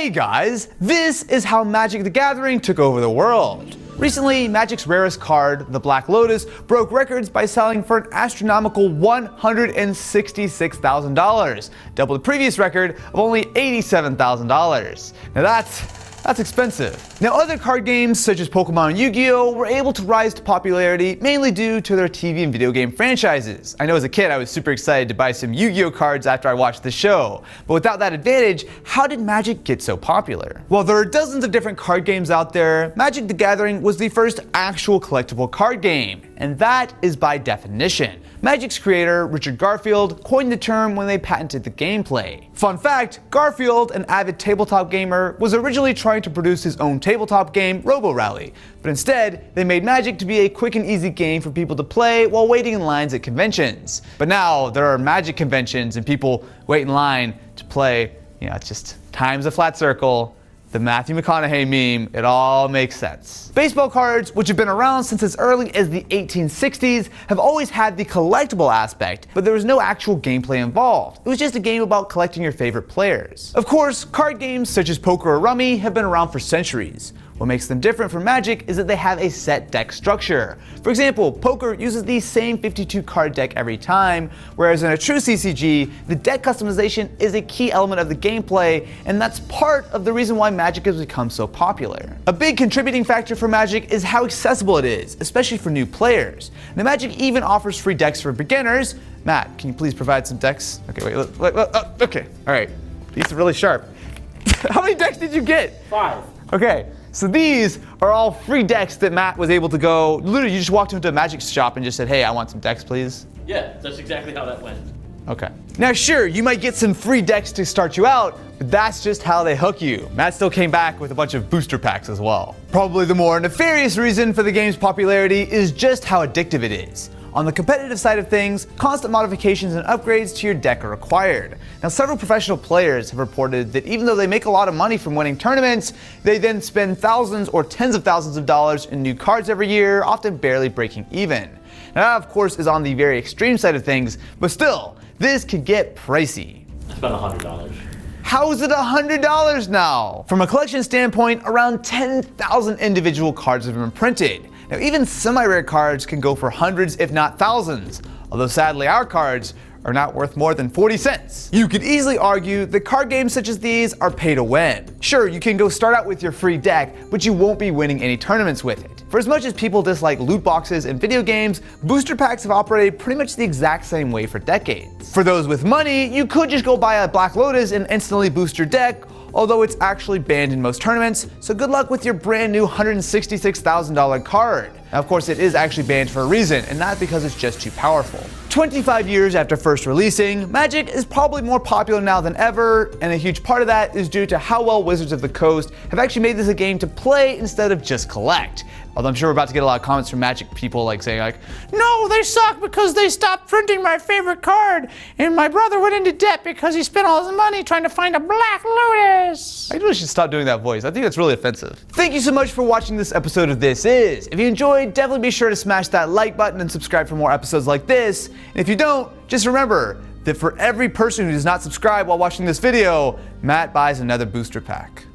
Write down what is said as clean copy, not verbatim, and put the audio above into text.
Hey guys, this is how Magic the Gathering took over the world. Recently, Magic's rarest card, the Black Lotus, broke records by selling for an astronomical $166,000, double the previous record of only $87,000. Now that's expensive. Now other card games such as Pokemon and Yu-Gi-Oh! Were able to rise to popularity mainly due to their TV and video game franchises. I know as a kid I was super excited to buy some Yu-Gi-Oh! Cards after I watched the show. But without that advantage, how did Magic get so popular? Well, there are dozens of different card games out there. Magic the Gathering was the first actual collectible card game, and that is by definition. Magic's creator, Richard Garfield, coined the term when they patented the gameplay. Fun fact, Garfield, an avid tabletop gamer, was originally trying to produce his own tabletop game, Robo Rally, but instead, they made Magic to be a quick and easy game for people to play while waiting in lines at conventions. But now, there are Magic conventions and people wait in line to play, it's just time's a flat circle. The Matthew McConaughey meme, it all makes sense. Baseball cards, which have been around since as early as the 1860s, have always had the collectible aspect, but there was no actual gameplay involved. It was just a game about collecting your favorite players. Of course, card games such as poker or rummy have been around for centuries. What makes them different from Magic is that they have a set deck structure. For example, poker uses the same 52 card deck every time, whereas in a true CCG, the deck customization is a key element of the gameplay, and that's part of the reason why Magic has become so popular. A big contributing factor for Magic is how accessible it is, especially for new players. Now Magic even offers free decks for beginners. Matt, can you please provide some decks? Okay, wait, okay, all right. These are really sharp. How many decks did you get? 5. Okay. So these are all free decks that Matt was able to go, literally you just walked into a Magic shop and just said, hey, I want some decks please. Yeah, that's exactly how that went. Okay. Now sure, you might get some free decks to start you out, but that's just how they hook you. Matt still came back with a bunch of booster packs as well. Probably the more nefarious reason for the game's popularity is just how addictive it is. On the competitive side of things, constant modifications and upgrades to your deck are required. Now several professional players have reported that even though they make a lot of money from winning tournaments, they then spend thousands or tens of thousands of dollars in new cards every year, often barely breaking even. Now that of course is on the very extreme side of things, but still, this can get pricey. I spent $100. How is it $100 now? From a collection standpoint, around 10,000 individual cards have been printed. Now even semi-rare cards can go for hundreds if not thousands, although sadly our cards are not worth more than 40 cents. You could easily argue that card games such as these are pay to win. Sure, you can go start out with your free deck, but you won't be winning any tournaments with it. For as much as people dislike loot boxes in video games, booster packs have operated pretty much the exact same way for decades. For those with money, you could just go buy a Black Lotus and instantly boost your deck, although it's actually banned in most tournaments, so good luck with your brand new $166,000 card. Now of course it is actually banned for a reason, and not because it's just too powerful. 25 years after first releasing, Magic is probably more popular now than ever, and a huge part of that is due to how well Wizards of the Coast have actually made this a game to play instead of just collect. Although I'm sure we're about to get a lot of comments from Magic people saying no, they suck because they stopped printing my favorite card, and my brother went into debt because he spent all his money trying to find a Black Lotus. I really should stop doing that voice. I think that's really offensive. Thank you so much for watching this episode of This Is. If you enjoyed, definitely be sure to smash that like button and subscribe for more episodes like this. And if you don't, just remember that for every person who does not subscribe while watching this video, Matt buys another booster pack.